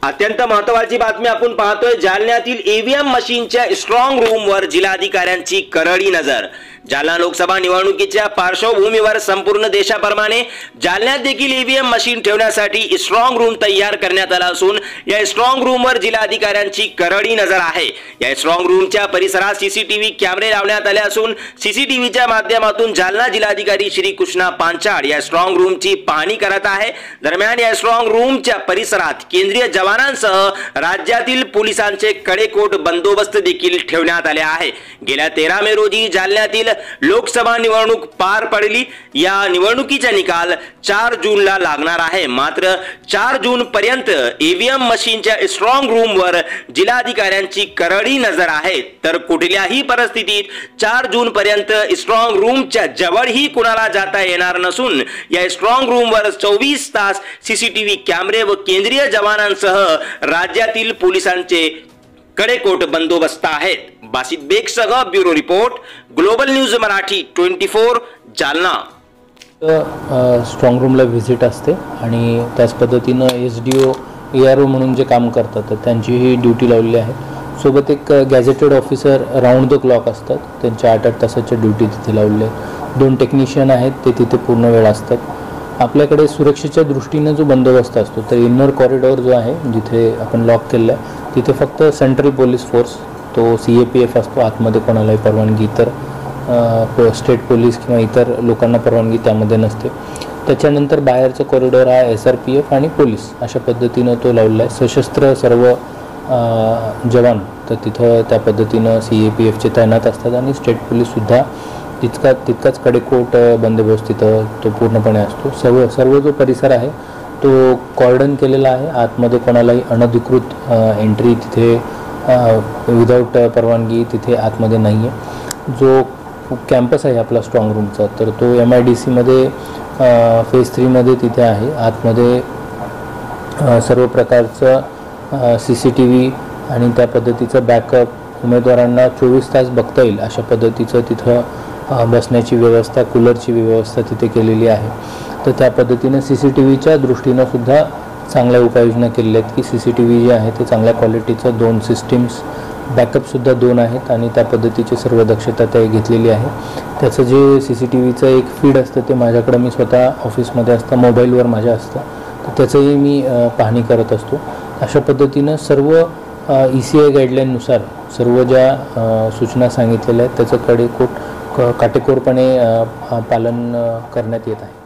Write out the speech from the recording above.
अत्यंत महत्त्वाची बातमी आपण पाहतोय। जालन्यातील ईव्हीएम मशीनच्या स्ट्रॉंग रूमवर जिल्हाधिकाऱ्यांची करडी नजर। जालना लोकसभा निवडणुकीच्या पार्श्वभूमीवर संपूर्ण देशाप्रमाणे जालन्यात देखील ईव्हीएम मशीन ठेवण्यासाठी स्ट्रॉंग रूम तयार करण्यात आला असून या स्ट्रॉंग रूमवर जिल्हाधिकाऱ्यांची करडी नजर आहे। या स्ट्रॉंग रूमच्या परिसरात सीसीटीव्ही कॅमेरे लावण्यात आले असून सीसीटीव्हीच्या माध्यमातून जालना जिल्हाधिकारी श्री कृष्णा पांचाळ या स्ट्रॉंग रूमची पाहणी करत आहे। दरम्यान या स्ट्रॉंग रूमच्या परिसरात केंद्रीय जवानांसह राज्यातील पोलिसांचे कडेकोट बंदोबस्त देखील ठेवण्यात आले आहे। गेल्या 13 मे रोजी जालन्यातील लोकसभा निवडणूक पार पडली। या निवडणुकीचा निकाल 4 जूनला लागणार आहे। मात्र 4 जून पर्यंत ईव्हीएम मशीनच्या स्ट्रॉंग रूमवर जिल्हाधिकाऱ्यांची करडी नजर आहे। तर कुठल्याही परिस्थितीत 4 जून पर्यंत स्ट्रॉंग रूमच्या जवळही कुणाला जाता येणार नसून या स्ट्रॉंग रूमवर 24 तास सीसीटीव्ही कॅमेरे व केंद्रीय जवानांसह राज्यातील पोलिसांचे कडेकोट बंदोबस्त आहेत। बासित बेगसह bureau report, global news Marathi 24 Jalna. Strong रूमला व्हिजिट असते आणि त्याच पद्धतीनं एसडीओ एआरओ म्हणून जे काम करतात तर त्यांचीही ड्युटी लावलेली आहे। सोबत एक gazetted officer round the clock असतात, त्यांच्या 8-8 तासाच्या ड्युटी तिथे लावलेल्या आहेत। 2 टेक्निशियन आहेत, ते तिथे पूर्ण वेळ असतात। आपल्याकडे सुरक्षेच्या दृष्टीने जो बंदोबस्त असतो तर इनर कॉरिडॉर जो आहे जिथे आपण लॉक केलं आहे तिथे फक्त सेंट्रल पोलीस फोर्स तो CAPF असतो, आतमध्ये कोणालाही परवानगी, तर स्टेट पोलीस किंवा इतर लोकांना परवानगी त्यामध्ये नसते। त्याच्यानंतर बाहेरचं कॉरिडॉर हा SRPF आणि पोलीस अशा पद्धतीनं तो लावलेला आहे। सशस्त्र सर्व जवान तर तिथं त्या पद्धतीनं CAPFचे तैनात असतात आणि स्टेट पोलीससुद्धा तितकाच कडेकोट बंदोबस्त तिथं तो पूर्णपणे असतो। सर्व जो परिसर आहे तो कॉर्डन केलेला आहे। आतमध्ये कोणालाही अनधिकृत एंट्री तिथे विदाऊट परवानगी तिथे आतमध्ये नाही आहे। जो कॅम्पस आहे आपला स्ट्रॉंग रूमचा तर तो MIDC मध्ये फेज 3 मध्ये तिथे आहे। आतमध्ये सर्व प्रकारचं CCTV आणि त्या पद्धतीचं बॅकअप उमेदवारांना 24 तास बघता येईल अशा पद्धतीचं तिथं बसण्याची व्यवस्था, कूलरची व्यवस्था तिथे केलेली आहे। तर त्या पद्धतीने CCTVच्या दृष्टीनं सुद्धा चांगल्या उपाययोजना केलेल्या आहेत की CCTV जे आहे ते चांगल्या क्वालिटीचं 2 सिस्टीम्स, बॅकअपसुद्धा 2 आहेत आणि त्या पद्धतीची सर्व दक्षता ते घेतलेली आहे। त्याचं जे CCTVचं एक फीड असतं ते माझ्याकडे मी स्वतः ऑफिसमध्ये असतं, मोबाईलवर माझ्या असतं, तर त्याचंही मी पाहणी करत असतो। अशा पद्धतीनं सर्व ECI गाईडलाईननुसार सर्व ज्या सूचना सांगितलेल्या आहेत त्याचं काटेकोरपणे पालन करण्यात येत आहे।